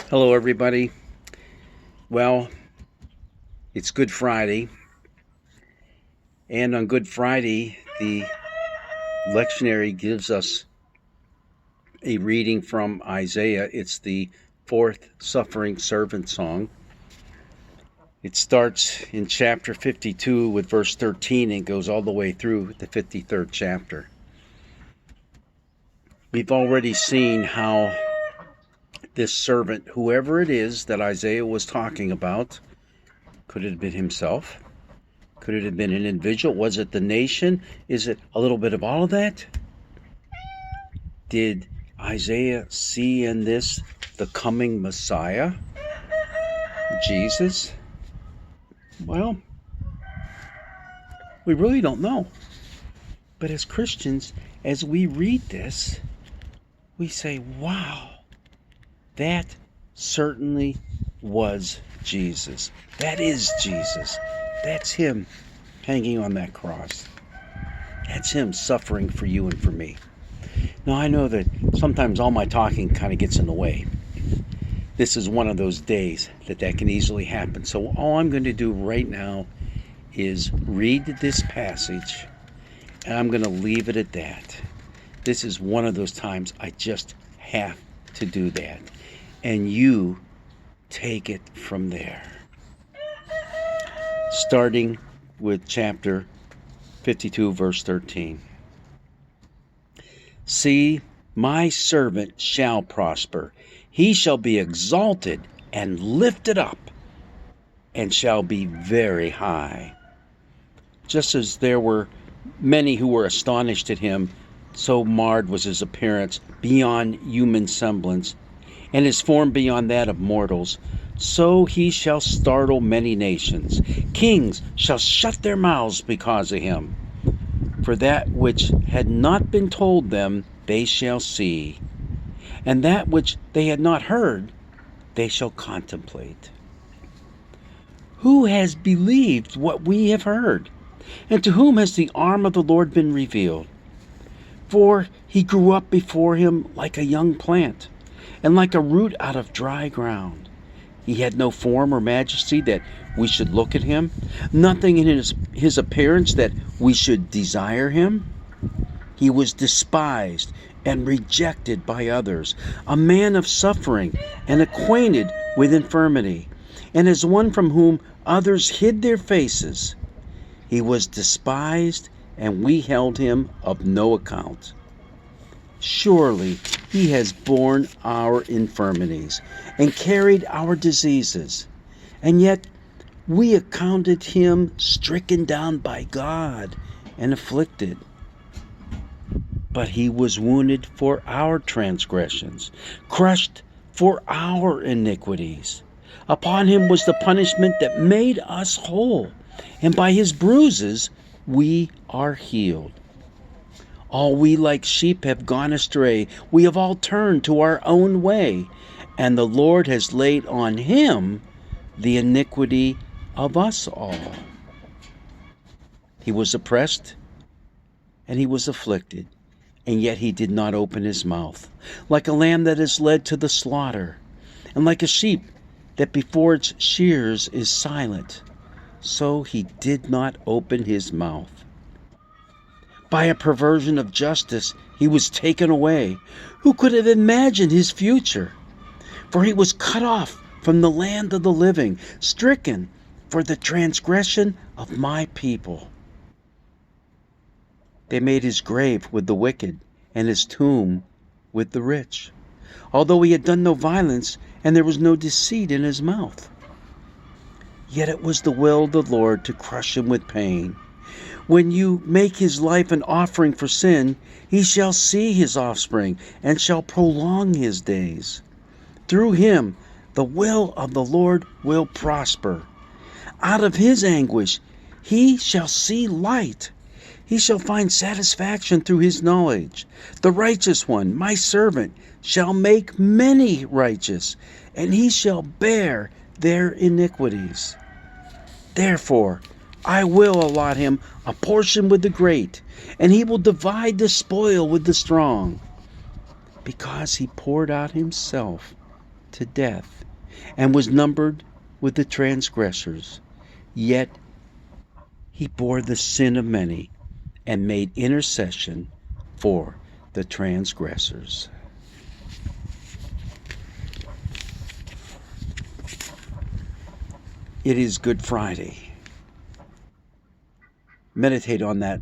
Hello, everybody. Well, it's Good Friday, and on Good Friday, the lectionary gives us a reading from Isaiah. It's the fourth suffering servant song. It starts in chapter 52 with verse 13 and goes all the way through the 53rd chapter. We've already seen how this servant, whoever it is that Isaiah was talking about, could it have been himself? Could it have been an individual? Was it the nation? Is it a little bit of all of that? Did Isaiah see in this the coming Messiah, Jesus? Well, we really don't know. But as Christians, as we read this, we say, wow, that certainly was Jesus. That is Jesus. That's him hanging on that cross. That's him suffering for you and for me. Now, I know that sometimes all my talking kind of gets in the way. This is one of those days that can easily happen. So all I'm going to do right now is read this passage, and I'm going to leave it at that. This is one of those times I just have to do that. And you take it from there. Starting with chapter 52, verse 13. See, my servant shall prosper. He shall be exalted and lifted up, and shall be very high. Just as there were many who were astonished at him, so marred was his appearance beyond human semblance, and his form beyond that of mortals. So he shall startle many nations. Kings shall shut their mouths because of him. For that which had not been told them they shall see, and that which they had not heard they shall contemplate. Who has believed what we have heard? And to whom has the arm of the Lord been revealed? For he grew up before him like a young plant, and like a root out of dry ground. He had no form or majesty that we should look at him, nothing in his appearance that we should desire him. He was despised and rejected by others, a man of suffering and acquainted with infirmity, and as one from whom others hid their faces. He was despised, and we held him of no account. Surely he has borne our infirmities and carried our diseases, and yet we accounted him stricken down by God and afflicted. But he was wounded for our transgressions, crushed for our iniquities. Upon him was the punishment that made us whole, and by his bruises we are healed. All we like sheep have gone astray. We have all turned to our own way, and the Lord has laid on him the iniquity of us all. He was oppressed and he was afflicted, and yet he did not open his mouth. Like a lamb that is led to the slaughter, and like a sheep that before its shears is silent, so he did not open his mouth. By a perversion of justice he was taken away. Who could have imagined his future? For he was cut off from the land of the living, stricken for the transgression of my people. They made his grave with the wicked, and his tomb with the rich, although he had done no violence, and there was no deceit in his mouth. Yet it was the will of the Lord to crush him with pain. When you make his life an offering for sin, he shall see his offspring, and shall prolong his days. Through him the will of the Lord will prosper. Out of his anguish he shall see light. He shall find satisfaction through his knowledge. The righteous one, my servant, shall make many righteous, and he shall bear their iniquities. Therefore, I will allot him a portion with the great, and he will divide the spoil with the strong, because he poured out himself to death, and was numbered with the transgressors. Yet he bore the sin of many and made intercession for the transgressors. It is Good Friday. Meditate on that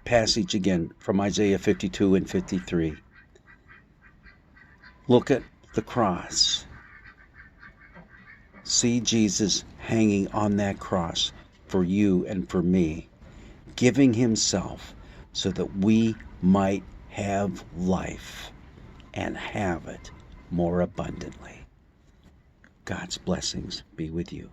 passage again from Isaiah 52 and 53. Look at the cross. See Jesus hanging on that cross for you and for me, giving himself so that we might have life and have it more abundantly. God's blessings be with you.